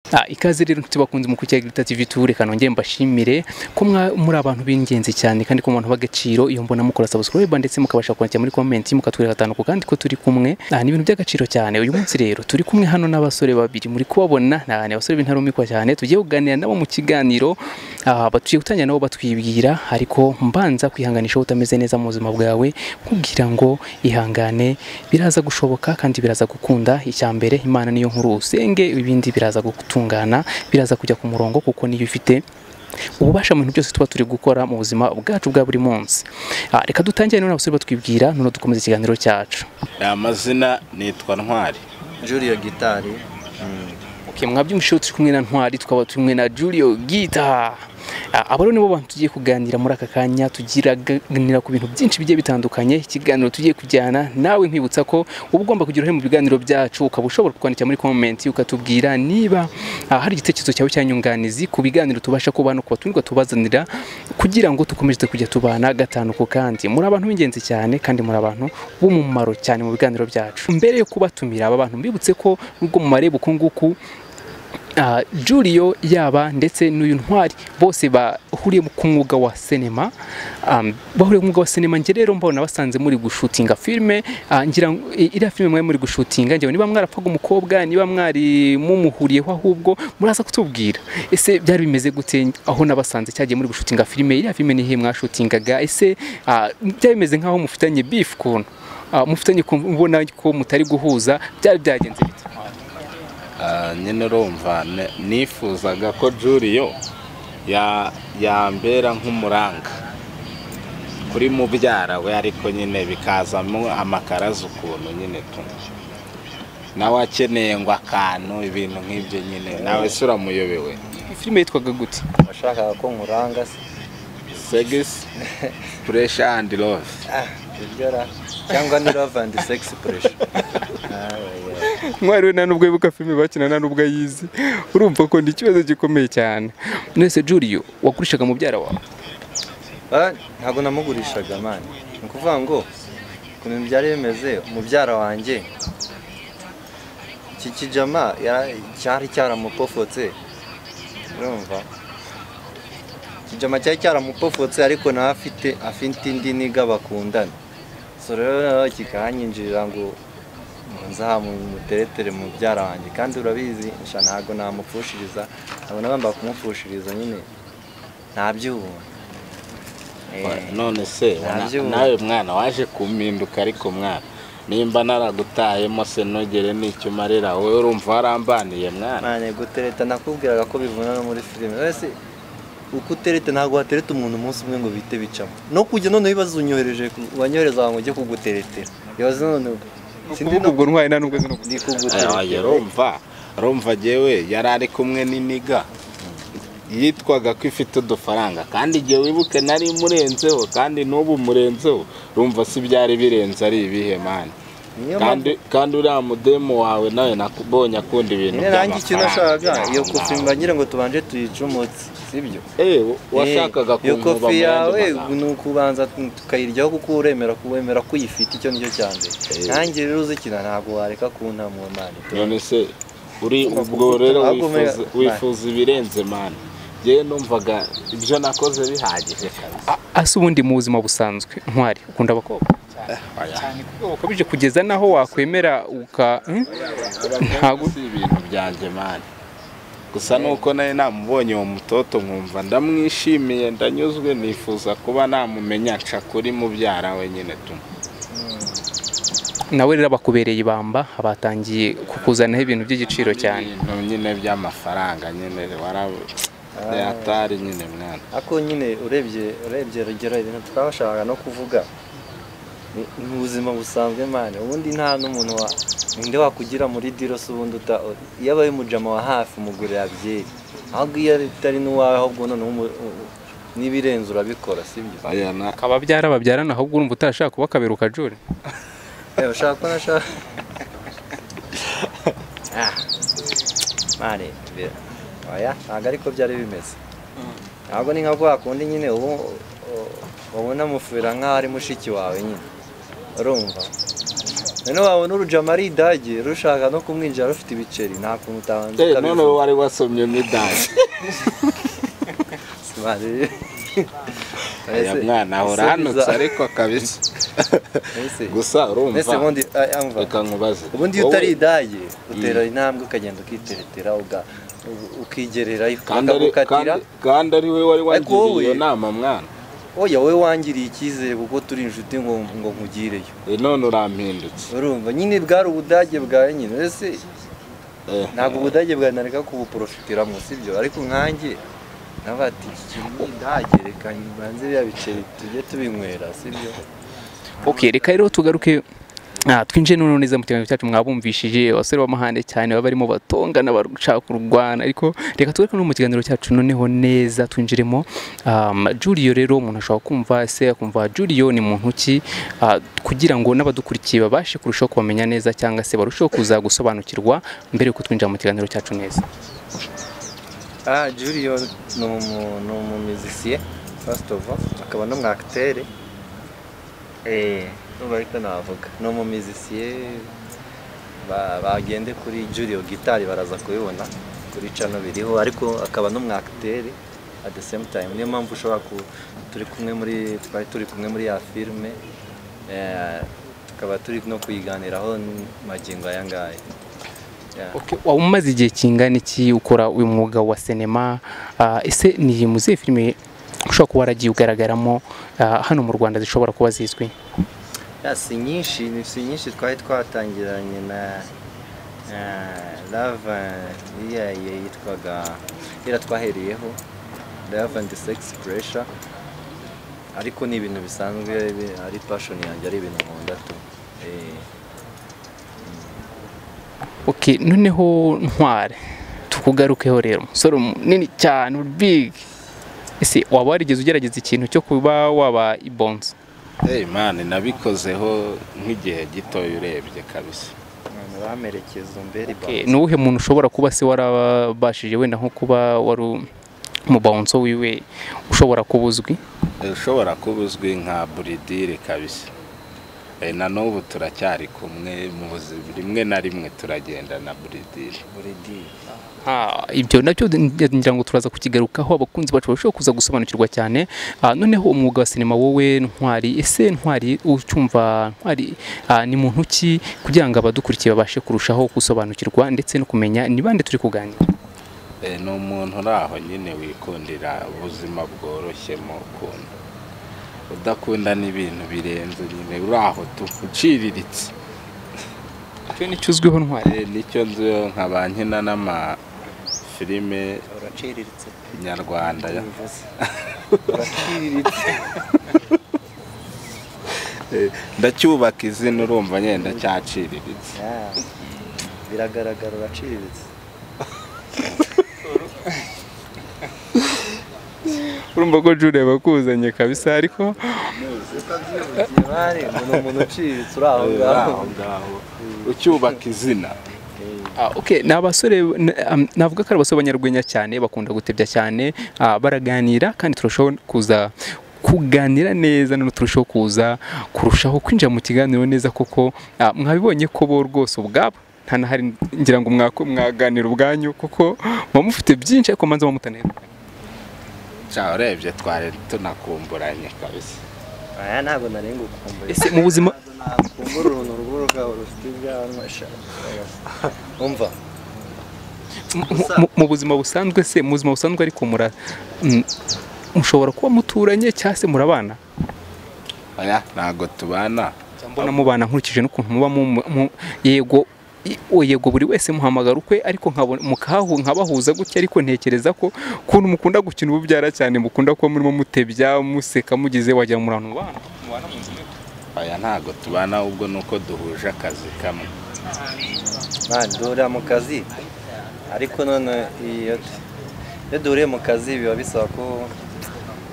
Ikaze rero tubakunze mu kucyagirita TV Tour kanongeye mbashimire ko muri abantu b'ingenzi cyane kandi ko umuntu bagaciro iyo mbona mukora subscribe ndetse mukabasha kwandika muri comment mukatwereka atanuko kandi ko turi kumwe ni ibintu by'agaciro cyane. Uyu munsi rero turi kumwe hano n'abasore babiri muri kubabona ni abasore b'intarumikwa cyane tugiye kuganira nabo mu kiganiro batugiye gutangira nabo batwibwira ariko mbanza kwihanganisha utameze neza mu buzima bwawe kugira ngo ihangane biraza gushoboka kandi biraza gukunda icyambere Imana niyo nkuru usenge ibindi biraza gutungana biraza kujya ku murongo kuko niyo ufite ububasha mu bintu byose tuba turi gukora mu buzima bwacu bwa buri munsi. Reka dutangire none abasore batwibwira none dukomeza ikiganiro cyacu. Amazina nitwa Ntwari Julio Gitari. Mwabyumvishe turi kumwe na Ntwari tukaba turi kumwe na Julio Gita. Abaro nibo bantu tugiye kuganira muri aka kanya tugiranira ku bintu byinshi bigiye bitandukanye. Ikiganiro tugiye kujyana nawe nkwibutsa ko uba ugomba kugira uruhare mu biganiro byacu ukaba ushobora kwandika muri comment ukatubwira niba hari igitekerezo cyawe cyanyunganizi ku biganiro tubasha kuba no kubatunirwa tubazanira kugira ngo tukomeze kujya tubana gatanu ku kandi. Muri abantu b'ingenzi cyane kandi muri abantu b'umumaro cyane mu biganiro byacu. Mbere yo kubatumira aba bantu mbibutse ko nubwo mu marebe ukunguku Julio yaba ndetse n'uyu Ntwari bose bahuriye ku mwuga wa cinema bahuriye ku mwuga wa cinema. Nge rero mbona basanze muri gushutinga filme ngira iriya filme mwe muri gushutinga ngewe niba mwarapfaga umukobwa niba mwari mumuhuriyeho ahubwo muraza kutubwira ese byari bimeze gute aho nabasanze cyagiye muri gushutinga filme. Iriya filme ni he mwashutingaga ese byari bimeze nkaho mufitanye beef kuntu mufitanye kubona ko mutari guhuza byari byagenze bite? nyine urumva nifuzaga ko Julio yambera nk'umuranga kuri mubyara we ariko nyine bikazamo amakaraza ukuntu nyine nawe akeneye ngo akantu ibintu nk'ibyo nyine nawe se uramuyobewe. Filime yitwaga gute? Washakaga ko nkuranga se? Sex Pressure and Love cyangwa ni Love and Sex Pressure. Mwari we nubwo yibuka filime bakina nubwo yizi urumva ko ndi kibazo gikomeye cyane. Nese Julio wakurishaga mubyara wawe? Ntago namugurishaga mani. Nukuvuga ngo kuntu byari bimeze mubyara wanjye kijama cyari cyaramupofotse urumva kijama cyari cyaramupofotse ariko nawe afite indi niga bakundana so rero kikanyinjirira ngo nzamuteretere mu byara wanjye kandi urabizi ntago namupfushiriza ntabwo nabamba kumupfushiriza nyine ntabyubona. None se nawe mwana waje kumpinduka ariko mwana nimba naragutahemo se nogere n'icyo marera wowe urumva warambaniye mwana. Mane gutereta nakubwiraga ko bivuna no muri filime wese uko utereta ntago watereta umuntu umunsi umwe ngo bite bicamo no kujya none bibazo unyohereje wanyohereza wangu ujye kuguteretera ibibazo none sindi nubwo Ntwari nubwo zino rumva jewe yarari kumwe n'iniga yitwaga ko ifite udufaranga kandi je wibuke nari murenzeho kandi n'ubu murenzeho rumva si byari birenze ari ibihe mani kandi uriya mudemo wawe nawe nakubonye akunda ibintu nanjye ikintu nashakaga iyo kofi mbangira ngo tubanje tuyicumutse sibyo washakaga iyo kofi yawe nukubanza tukayiryaho kuko uremera kuyifite icyo nicyo cyane nanjye rero uzikina ntabwo wareka kuntamwa mani. None se uri ubwo rero wifuza ibirenze mani. Je numvaga ibyo nakoze bihagije kabisa. Ase ubundi mu buzima busanzwe Ntwari ukunda abakobwa cyane kuko ukabije kugeza naho wakwemera ntago ibintu byanjye mani. Gusa nuko naye namubonye uwo mutoto nkumva ndamwishimiye ndanyuzwe nifuza kuba namumenya nca kuri mubyara we nyine nawe rero bakubereye ibamba abatangiye kukuzanaho ibintu by'igiciro cyane nyine by'amafaranga nyine atari nyine mwana. Ako nyine urebye rugero ibintu twabashaka no kuvuga mu buzima busanzwe mane ubundi nta n'umuntu ninde wakugira muri diros ubundi iyo abaye umujama wa hafi umugurira byeri ahubwo iyo bitari n'uwawe ahubwo none nibirenze urabikora sibyo kaba babyarana ahubwo urumva utashaka kuba kaberuka Jure ushaka ko nashaka mane oya ntabwo ariko byari bimeze ntabwo ni nka bwa kundi nyine ubona mufira nk'aho ari mushiki wawe nyine urumva none wabona urujama ari idage rushaka no kumwinjira rufite ibiceri nta kuntu utabanza none wari wasomye n'idage aya mwana ahora hanutse ariko kabisa gusa urumva reka nkubaze ubundi iyo utari idage utera intambwe ukagenda ukiteretera ukigererayo kandi ari we wari wangiriye iyo nama mwana oya wowe wangiriye icyizere kuko turi inshuti ngo nkugireyo none urampindutse urumva nyine bwari ubudage bwawe nyine ese ntabwo ubudage bwawe nareka kubuprofitiramo sibyo ariko nkanjye nabati ikintu idage reka banze bya biceri tujye tubinywera sibyo okay reka rero tugaruke twinjiye none neza mu kiganiro cyacu mwabumvishije abasore b'amahane cyane baba barimo batongana barushaka kurwana ariko reka tugaruke no mu kiganiro cyacu noneho neza twinjiremo Julio rero umuntu ashobora kumva se akumva Julio ni muntu ki kugira ngo n'abadukurikiye babashe kurushaho kubamenya neza cyangwa se barushaho kuza gusobanukirwa mbere yuko twinjira mu kiganiro cyacu neza. Julio ni umumizisiye first of all akaba n'umwacteur ariko navuga ni umumizisiye bagende kuri Julio Guitar baraza kubibona kuri channel biriho ariko akaba n'umwacteur at the same time niyo mpamvu ushobora turi kumwe muri ya filme tukaba turi no kuyiganiraho magingo aya ngaya. Okay, umaze igihe kingana iki ukora uyu mwuga wa sinema ese ni muzihe filime ushobora kuba waragiye ugaragaramo hano mu Rwanda zishobora kuba zizwi? Si nyinshi twari twatangiranye na Love yitwaga twahereyeho Love and Sex Pressure ariko ni ibintu bisanzwe ari passion yanjye ari ibintu nkunda tu. Okay, noneho Ntwari tukugarukeho rero umusore munini cyane big ese waba warigeze ugerageza ikintu cyo kuba waba ibonze? Man nabikozeho nk'igihe gito urebye kabisa bamerekeza mbere nuwuhe muntu ushobora kuba se warabashije wenda nko kuba wari mu bounce wiwe ushobora kubuzwi? Ushobora kubuzwi nka Buridire kabisa na n'ubu turacyari kumwe mu buzima rimwe na rimwe turagenda na Buridire. Ibyo nabyo ngira ngo turaza kukigarukaho abakunzi bacu bashobora kuza gusobanukirwa cyane. Noneho umwuga wa sinema wowe Ntwari ese Ntwari ucyumva Ntwari ni muntu ki kugira ngo abadukurikiye babashe kurushaho gusobanukirwa ndetse no kumenya ni bande turi kuganira? Ni umuntu uraho nyine wikundira ubuzima bworoshye mu rukundo udakunda n'ibintu birenze nyine uraho tuciriritse. Cyo nicyo uzwiho Ntwari? Nicyo nziho nk'abankina n'ama filime uraciriritse nyarwanda uraciriritse ndacyubaka izina urumva nyine ndacyaciriritse biragaragara uraciriritse. Urumva ko Julio bakuzanye kabisa ariko umuntu uciriritse uraho ngaho ucyubaka izina. Okay, ni abasore navuga ko ari abasore b'Abanyarwenya cyane bakunda gutebya cyane baraganira kandi turushaho kuza kuganira neza no turushaho kuza kurushaho kwinjira mu kiganiro neza kuko mwabibonye ko bo rwose ubwabo nta nahari ngira ngo mwaganira ubwanyu kuko mufite byinshi ariko manza bamutanera. Urebye twari tunakumburanye kabisa. Ntabwo nari ngukumbuye. Ese mu buzima nakumbura uruntu rw'uruga rufite ibyanwa umva mu buzima busanzwe se mu buzima busanzwe ariko mushobora kuba muturanye cyangwa se murabana? Ntabwo tubana mbona mubana nkurikije n'ukuntu muba yego buri wese muhamagara ukwe ariko nkabahuza gutya ariko ntekereza ko kuntu mukunda gukina ububyara cyane mukunda kuba murimo mutebya museka mugize wajya mu rantu mubana mu nzu. Ntabwo tubana ubwo nuko duhuje akazi kamwe. Duhurira mu kazi ariko none iyo duhuriye mu kazi biba bisaba ko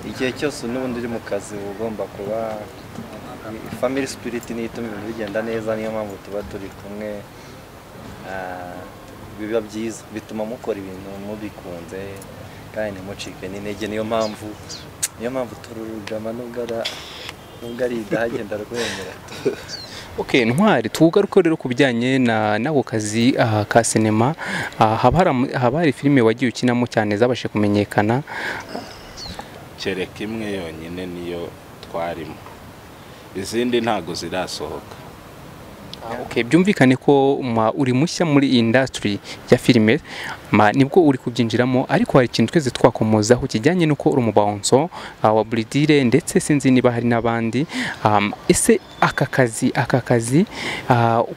igihe cyose n'ubundi uri mu kazi ugomba kuba family spirit niyo ituma ibintu bigenda neza niyo mpamvu tuba turi kumwe biba byiza bituma mukora ibintu mubikunze kandi ntimucike n'intege niyo mpamvu tururugama nubwo ari idahagenda rwemera. Okay, Ntwari tugaruka rero ku bijyanye n'ako kazi ka sinema, haba hari filime wagiye ukinamo cyane zabashe kumenyekana? kereka imwe yonyine niyo twarimo, izindi ntago zirasohoka. Okay, byumvikane ko uri mushya muri industry ya filime, nibwo uri kubyinjiramo, ariko hari ikintu twese twakomozaho kijyanye nuko uri umubawonso wa Buridire, ndetse sinzi niba hari n'abandi. Ese aka kazi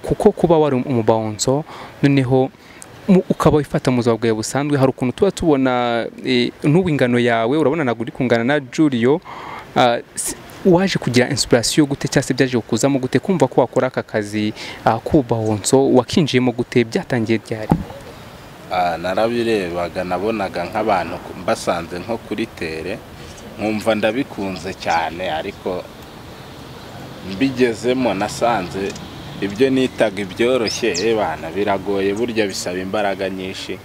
kuko kuba wari umubawonso noneho ukaba wifata mu buzima bwawe busanzwe, hari ukuntu tuba tubona n'ubu ingano yawe urabona ntabwo uri kungana na Julio, waje kugira inspiration gute cyangwa se byaje kukuzamo gute kumva ko wakora aka kazi k'ubawonso, wakinjiyemo gute, byatangiye ryari? Narabirebaga, nabonaga nk'abantu mbasanze nko kuri tere nkumva ndabikunze cyane, ariko mbigezemo nasanze ibyo nitaga ibyoroshye bana biragoye, burya bisaba imbaraga nyinshi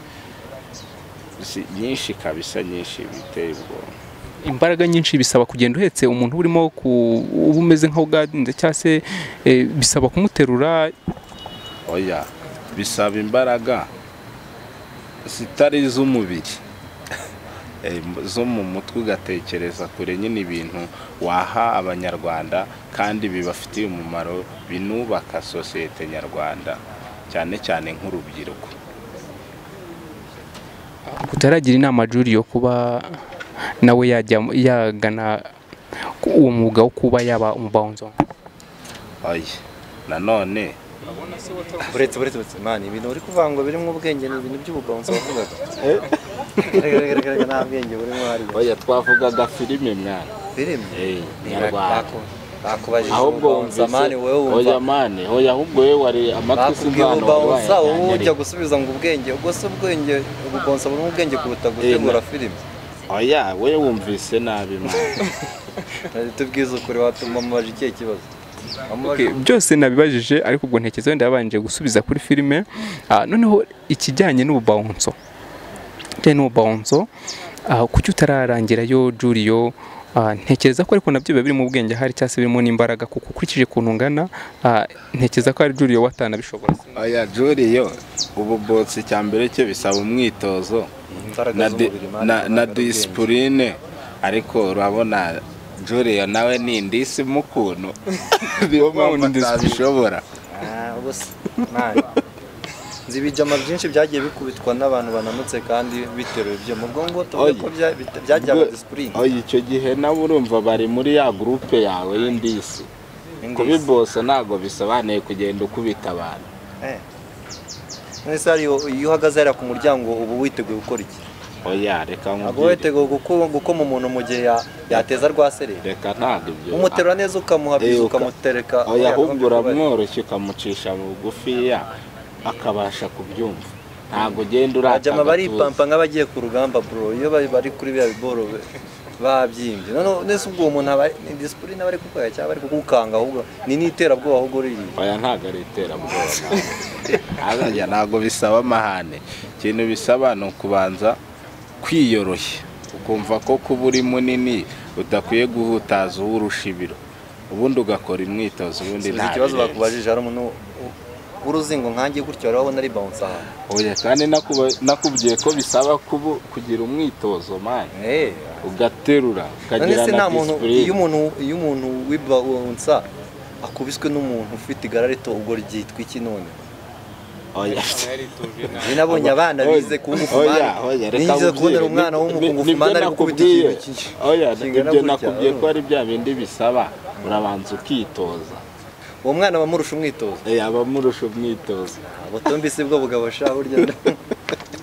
kabisa, nyinshi biteye ubwoba. Imbaraga nyinshi bisaba kugenda uhetse umuntu urimo uba umeze nk'ugadinze cyangwa se bisaba kumuterura? Oya, bisaba imbaraga zitari iz'umubiri, zo mu mutwe, ugatekereza kure nyine ibintu waha abanyarwanda kandi bibafitiye umumaro, binubaka sosiyete nyarwanda cyane cyane nk'urubyiruko. Utaragira inama Julio kuba nawe yagana uwo mwuga wo kuba yaba umubawonso? Oya, nanone buretse mani, ibintu uri kuvuga ngo birimo ubwenge ni ibintu by'ububawonso wavugaga. Nta bwenge burimo hari. Oya, twavugaga filime mwana. Filime? Nyarwanda. Bakubajije ububawonso mani, wowe wumva. Oya mani, oya ahubwo wowe wari amatwi sinzano. Ububawonso wowe ujya gusubiza ngo ubwenge, ubwo se ubwenge, ububawonso burimo ubwenge kuruta gutegura filime. Oya, wowe wumvise nabi mani. Tubwize ukuri, watuma mubaje ikihe kibazo? Okay, byose nabibajije, ariko ubwo ntekereza wenda yabanje gusubiza kuri filime. Noneho ikijyanye n'ububawonso, kuki utararangirayo Julio? Ntekereza ko ariko nabyo biba biri mu bwenge hari cyangwa se birimo n'imbaraga, kuko ukurikije ukuntu ungana, ntekereza ko ari Julio watanabishobora. Oya, Julio ububotsi cyambere cyo bisaba umwitozo na discipline, ariko urabona Julio nawe ni indisi mukuntu niyo mpamvu ndabishobora. Nzi ibijama byinshi byagiye bikubitwa n'abantu bananutse kandi biteruye ibyo mu bwongo, ko byajyaga discipline. Oya, icyo gihe nabo urumva bari muri ya groupe yawe y'indisi, kubibosa ntago bisobanuye kugenda ukubita abantu. Nese iyo uhagaze hariya ku muryango ubu witeguye gukora iki? Oya, reka nkubwire. Abo witeguye gukoma umuntu mu gihe yateza rwasere? Reka ntabwo ibyo. Umuterura neza ukamuhabiza ukamutereka. Oya, ahubwo uramworoshye ukamucisha mu bugufiya akabasha kubyumva. Ntabwo ugenda urata. Ajama bari pampa nk'abagiye ku rugamba bro, iyo bari kuri bya biboro babyimbye. Nese ubwo umuntu aba ni discipline bari kukwaya cyangwa bari kugukanga, ahubwo ni n'iterabwoba ahubwo riri. Oya, ntabwo ari iterabwoba. Azajya ntabwo bisaba amahane. Ikintu bisaba no kubanza kwiyoroshya, ukumva ko kuba uri munini udakwiye guhutaza uwurusha ibiro, ubundi ugakora imyitozo, ubundi nta kibazo. Bakubajije hari umuntu uruzingo nkanjye gutyo warabona ari bounce aha? Oya, kandi nakubwiye ko bisaba kugira umwitozo man, ugaterura ukagira na discipline. Iyo umuntu wibounce akubiswe n'umuntu ufite igara rito, ubwo ryitwa iki none? Oya, nabonye abana bize kungufumana. Nize kubonera umwana w'umukungufumana ari gukubita ikintu. Oya, ibyo nakubwiye ko ari bya bindi bisaba urabanza ukitoza. Uwo mwana bamurusha umwitozo? Abamurusha umwitozo. Ubutumbi si bwo bugabo sha burya.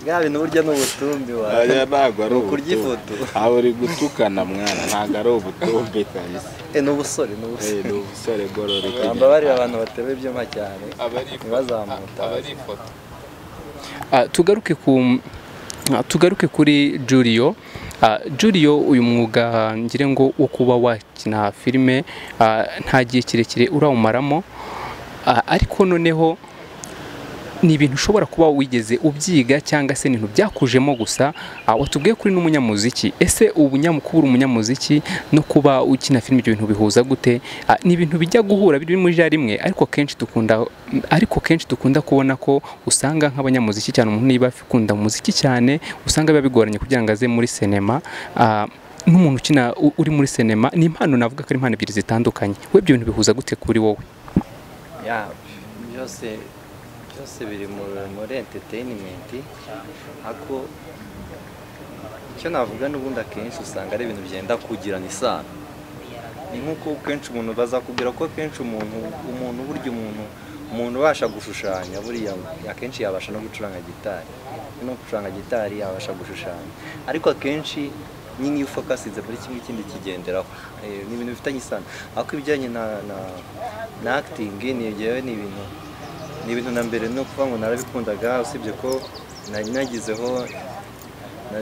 Bwa bintu burya n'ubutumbi wawe. Oya, ntabwo ari ukurya ifoto. Aho uri gutukana mwana, ntabwo ari ubutumbi kabisa. N'ubusore n'ubusore gororeka. Amba bari abantu batebe ibyuma cyane. Bazamuta. Tugaruke kuri Julio. Julio, uyu mwuga ngire ngo wo kuba wakina filime nta gihe kirekire urawumaramo, ariko noneho ni ibintu ushobora kuba wigeze ubyiga cyangwa se ibintu byakujemo gusa. Watubwiye kuri n'umunyamuziki, ese kubura umunyamuziki no kuba ukina filime ibyo bintu bihuza gute? Ni ibintu bijya guhura biri muri rimwe, ariko kenshi dukunda kubona ko usanga nk'abanyamuziki cyane, umuntu niba akunda umuziki cyane usanga biba bigoranye kugira ngo aze muri sinema. N'umuntu ukina uri muri sinema ni impano, navuga ko ari impano ebyiri zitandukanye. We ibyo bintu bihuza gute kuri wowe? byose biri muri entertainment, ariko icyo navuga n'ubundi akenshi usanga ari ibintu byenda kugirana isano. Ni nk'uko kenshi umuntu bazakubwira ko kenshi umuntu burya umuntu ubasha gushushanya buriya akenshi yabasha no gucuranga gitari, yabasha gushushanya, ariko akenshi nyine iyo ufokasinze muri kimwe ikindi kigenderaho. Ni ibintu bifitanye isano, ariko ibijyanye na acting ni ibintu na mbere no kuvuga ngo narabikundaga, usibye ko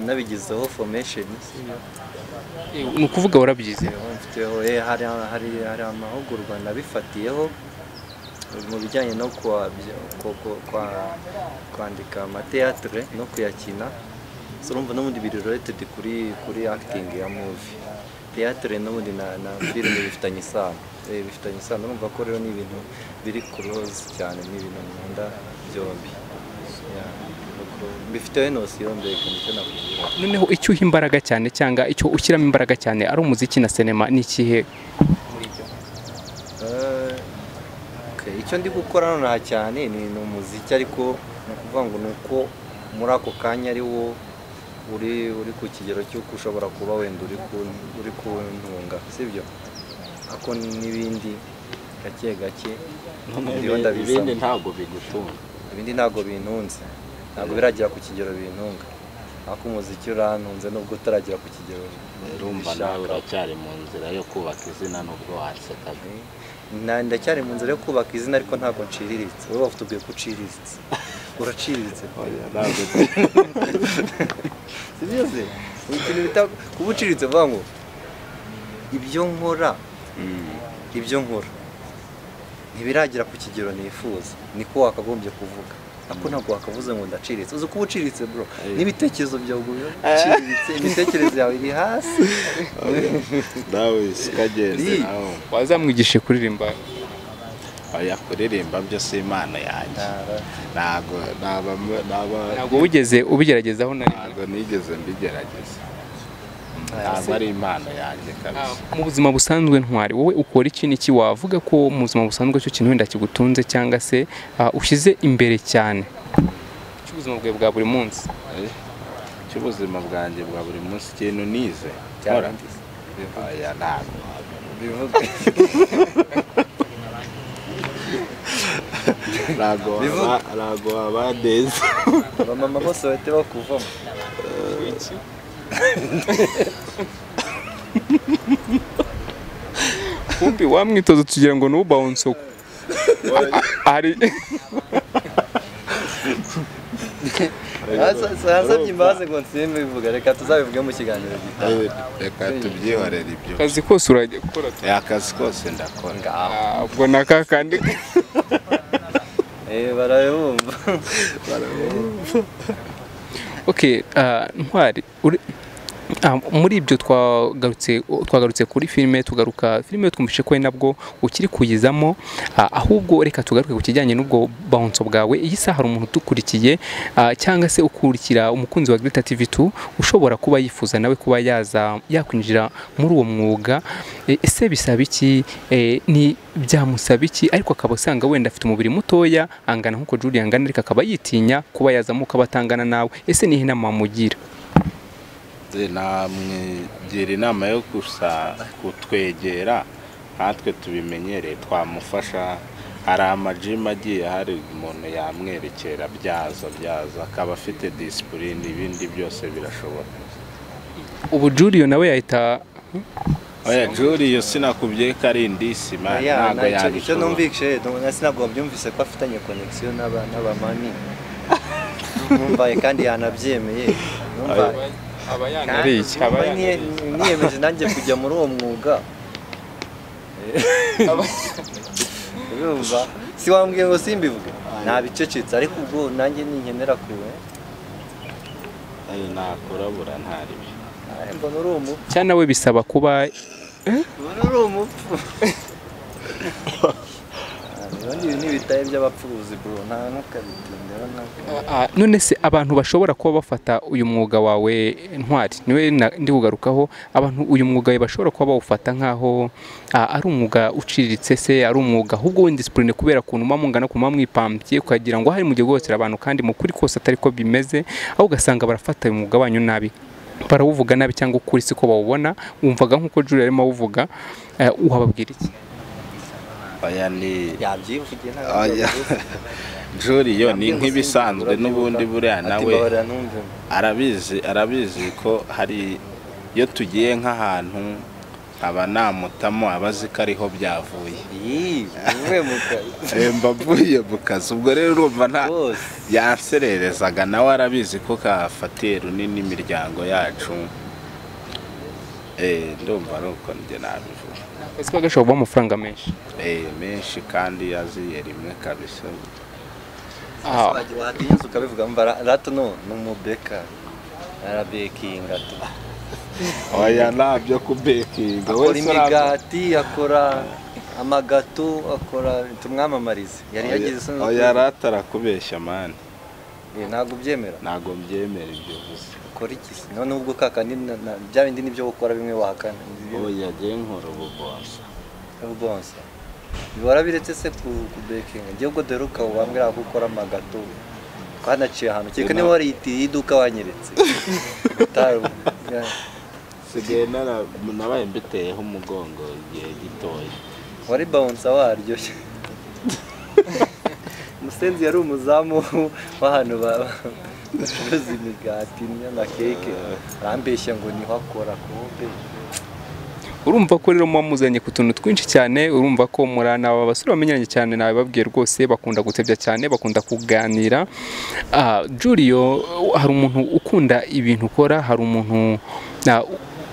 nabigizeho formation. Ni ukuvuga warabyize? Hari amahugurwa nabifatiyeho mu bijyanye no kwandika amateatre no kuyakina. Urumva n'ubundi biri related kuri acting ya movie, theatre n'ubundi na film bifitanye isano. Urumva ko rero ni ibintu biri close cyane, ni ibintu nkunda byombi. Bifiteho nosiyo mbega nicyo navuga. Noneho icyo uha imbaraga cyane cyangwa icyo ushyiramo imbaraga cyane ari umuziki na sinema ni ikihe muri ibyo? Icyo ndi gukora nonaha cyane ni umuziki, ariko ni ukuvuga ngo ni uko muri ako kanya ari wo uri ku kigero cy'uko ushobora kuba wenda uri kuntunga, sibyo? Ako n'ibindi gake ibindi ntabwo bigutunga, ibindi ntabwo bintunze, ntabwo biragera ku kigero bintunga, ariko umuziki urantunze nubwo utaragera ku kigero. Urumva nawe uracyari mu nzira yo kubaka izina nubwo wasekaga? Ndacyari mu nzira yo kubaka izina, ariko ntabwo nciriritse. Wowe watubwiye ko uciriritse. Uraciriritse? Si byose ikintu bita kuba uciriritse, vuga ngo ibyo nkora ntibiragera ku kigero nifuza, niko wakagombye kuvuga. Ako ntabwo wakavuze ngo ndaciritse. Uzi kuba uciritse bro, n'ibitekerezo byawe uciritse, imitekerereze yawe iri hasi. Nawe sikageze nawe. Wazamwigishe kuririmba? Kuririmba byo si impano yanjye. Ntabwo wigeze ubigeragezaho na rimwe? Ntabwo nigeze mbigerageza. Ntabwo ari impano yanjye kabisa. Mu buzima busanzwe Ntwari, wowe ukora iki n'iki wavuga ko mu buzima busanzwe cyo kintu wenda kigutunze cyangwa se ushyize imbere cyane cy'ubuzima bwawe bwa buri munsi? Cy'ubuzima bwanjye bwa buri munsi ikintu nize cyarangize. Ntabwo abadeze abamama bose bahita bakuvamo. Kumbi wamwitoza tugira ngo n'ubawunso ari Sasabye imbaze ngo nsimbe bivuga, reka tuzabivuge mu kiganiro gitaha. Reka tubyihorere ibyo. Akazi kose urajya gukora? Akazi kose ndakora. Ubwo nakakandi barabumva. Okay, Ntwari, muri ibyo twagarutse kuri filime, twumvishe ko nabwo ukiri kuyizamo, ahubwo reka tugaruke ku kijyanye n'ubwo bounce bwawe. Iyi saha hari umuntu udukurikiye cyangwa se ukurikira umukunzi wa Glitter TV2 ushobora kuba yifuza nawe kuba yakwinjira muri uwo mwuga. Ese bisaba iki? Ni byamusaba iki? Ariko akaba usanga wenda afite umubiri mutoya angana nk'uko Julie angana, ariko akaba yitinya kuba yazamuka batangana nawe. Ese nihe inama mugira? Namwigira inama yo kutwegera, natwe tubimenyereye twamufasha. Hari amajima agiye, hari umuntu yamwerekera byaza akaba afite discipline, ibindi byose birashoboka. Ubu Julio nawe yahita Julio sinakubye ko ari indisi ntabwo yabishobora. Icyo numvise ntabwo byumvise ko afitanye connection n'abamani. Numvaye kandi yanabyemeye. Niyemeje nanjye kujya muri uwo mwuga. Si wambwiye ngo simbivuge? nabicecetse ariko ubwo nanjye ninkenera kuwe nakurabura ntaribi mbona uri umupfu cyane nawe bisaba kuba mbona uri umupfu ibi ni ibitaye by'abapfubuzi bro nta ntukabitindira none se abantu bashobora kuba bafata uyu mwuga wawe Ntwari niwe ndi kugarukaho abantu uyu mwuga we bashobora kuba bawufata nkaho ari umwuga uciriritse se ari umwuga ahubwo w'indiscipline kubera kuntu mungana kuma mwipambye kugira ngo hari mu gihe gose abantu kandi mu kuri kose atari ko bimeze aho ugasanga barafata uyu mwuga wanyu nabi barawuvuga nabi cyangwa ukuri siko bawubona wumvaga nkuko Julie arimo awuvuga uhababwira iki aya ni yabyivugiye Julie yo ni nk'ibisanzwe n'ubundi buriya nawe arabizi ko hari iyo tugiye nk'ahantu aba namutamo abazi ko ariho byavuye mbavuye mu kazi ubwo rero urumva nta yansererezaga nawe arabizi ko kafatiye runini imiryango yacu ndumva ari uko njye nabivuga ese bagashobora kuba amafaranga menshi menshi kandi yaziye rimwe kabisa watinze ukabivuga mba rato no n'umubeka arabekinga tu oya nabyo kubekinga akora imigati akora amagato akora tumwamamarize yari yagize oya ratara kubeshya mani ntago byemera ntago byemera ibyo gusa ukora iki none ubwo kakandi bya bindi nibyo gukora bimwe wahakana oya je nkora ububonsa bibora biretse se kubekinga ngiye ubwo deruka ubambwira ko ukora amagato kwanaciye ahantu keka niba waritiye iduka wanyeretse sigaye nabaye mbiteyeho umugongo igihe gitoya wari bouncer waryo Musenzi yari umuzamu w'ahantu bacuruza imigati n'amakeke arambeshya ngo niho akora kumbe urumva ko rero mumuzanye ku tuntu twinshi cyane urumva ko murana aba basore bamenyanye cyane nawe babwiye rwose bakunda gutebya cyane bakunda kuganira Julio hari umuntu ukunda ibintu ukora hari umuntu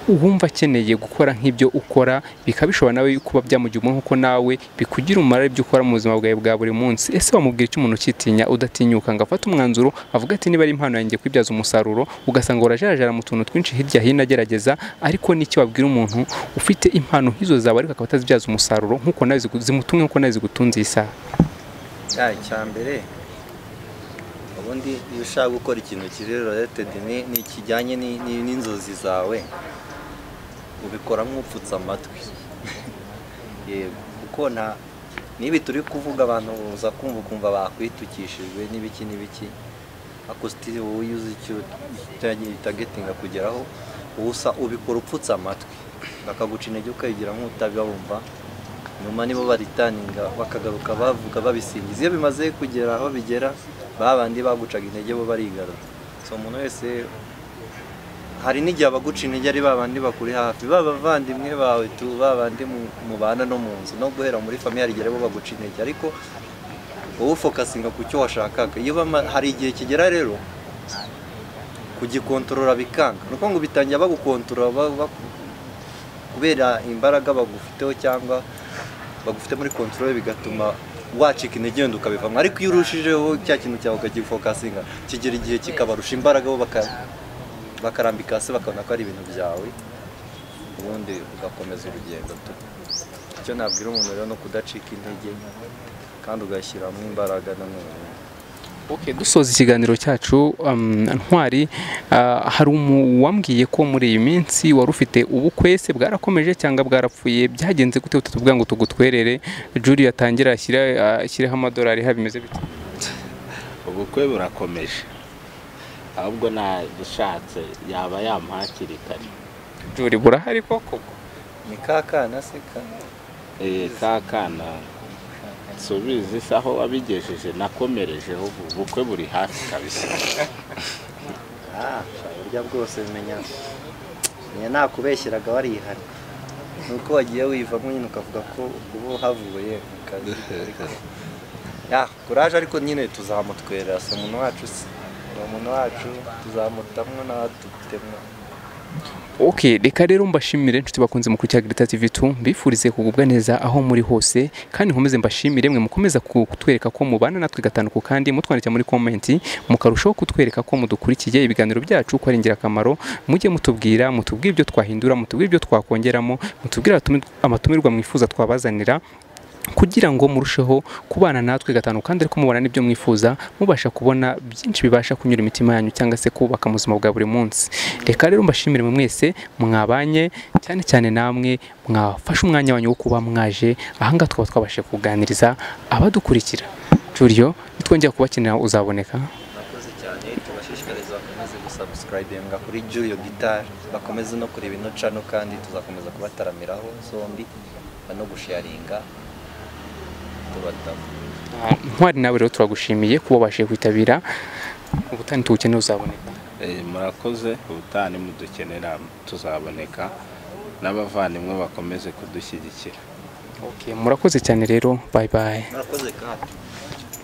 wumva akeneye gukora nk'ibyo ukora bikabishobora nawe kuba byamugirwa nkuko nawe bikugira umumaro ibyo ukora mu buzima bwawe bwa buri munsi ese wamubwira icyo umuntu ukitinya udatinyuka ngo afate umwanzuro avuga ati niba ari impano yanjye kwibyaza umusaruro ugasanga urajarajara mu tuntu twinshi hirya hino agerageza ariko n'icyo wabwira umuntu ufite impano nk'izo zawe ariko akaba atazibyaza umusaruro nkuko nawe zimutumye nkuko nawe zigutunze isaha icyambere ubundi iyo ushaka gukora ikintu kiri related ni kijyanye n'inzozi zawe ubikora nk'upfutse amatwi yego kuko nibi turi kuvuga abantu uza kumva bakwitukishijwe n'ibiki akositiri wowe yuzi icyo targetinga kugeraho ubusa ubikora upfutse amatwi bakaguca intege ukayigira nk'utabibumva nyuma nibo baritaninga bakagaruka bavuga babisingiza iyo bimaze kugera aho bigera babandi bagucaga intege bo barigarura so umuntu wese hari n'igihe abaguca intege ari babandi bakuri hafi babavandimwe bawe tu babandi mubana no mu nzu no guhera muri famille rigere bo baguca intege ariko wowe focusinga ku cyo washakaga iyo hari igihe kigera rero kugikontorora bikanga nuko ngo bitangira bagukontorora kubera imbaraga bagufiteho cyangwa bagufite muri control bigatuma wacika intege wenda ukabivamo ariko iyo urushijeho cya kintu cyawe ukagifokasinga kigera igihe kikabarusha imbaraga bo bakarambika hasi bakabona ko ari ibintu byawe ubundi ugakomeza urugendo icyo nabwira umuntu rero no kudacika intege kandi ugashyiramo imbaraga nanone dusoza ikiganiro cyacu Ntwari hari uwambwiye ko muri iyi minsi wari ufite ubukwe se bwarakomeje cyangwa bwarapfuye byagenze gute utatuvuga ngo tugutwerere Julie yatangira ashyireho amadolari bimeze bite ubukwe burakomeje ahubwo nadushatse yaba yampakiri kare Julie burahari koko ni kakana se kakana subizi saho abigejeje nakomerejeho ubukwe buri hafi kabisa burya bwose bimenya nakubeshyiraga warihari nuko wagiye wivamo nyine ukavuga ko ubu havuye mu kazi kuraje ariko nyine tuzamutwerera si umuntu wacu se ni umuntu wacu tuzamutamwo n'abatutemo Okay, reka rero mbashimire inshuti bakunze mu kurikira Grita TV2 mbifurize kugubwa neza aho muri hose kandi nkomeze mbashimire mwe mukomeza kutwereka ko mubana natwe gatanu ku kandi mutwandikira muri comment mukarushaho kutwereka ko mudukurikiye ibiganiro byacu ko ari ingirakamaro mujye mutubwira ibyo twahindura mutubwira ibyo twakongeramo mutubwira amatumirwa mwifuza twabazanira kugira ngo murusheho kubana natwe gatanu kandi ariko mubona n'ibyo mwifuza mubasha kubona byinshi bibasha kunyura imitima yanyu cyangwa se kubaka mu buzima bwa buri munsi. Reka rero mbashimire mwese mwabanye cyane namwe mwafashe umwanya wanyu wo kuba mwaje ahanga twaba twabashe kuganiriza abadukurikira. Julio nitwongera kubakinira uzaboneka. Nakoze cyane tubashishikariza bakomeze gusubscribinga kuri Julio Guitar bakomeze no kureba ino channel kandi tuzakomeza kubataramiraho zombi no gusharinga. Ntwari nawe rero turagushimiye kuba bashe kwitabira ubutani tukeneye uzaboneka. Murakoze ubutani mudukenera tuzaboneka n'abavandimwe bakomeze kudushyigikira. Okay, murakoze cyane rero bye bye. Murakoze kandi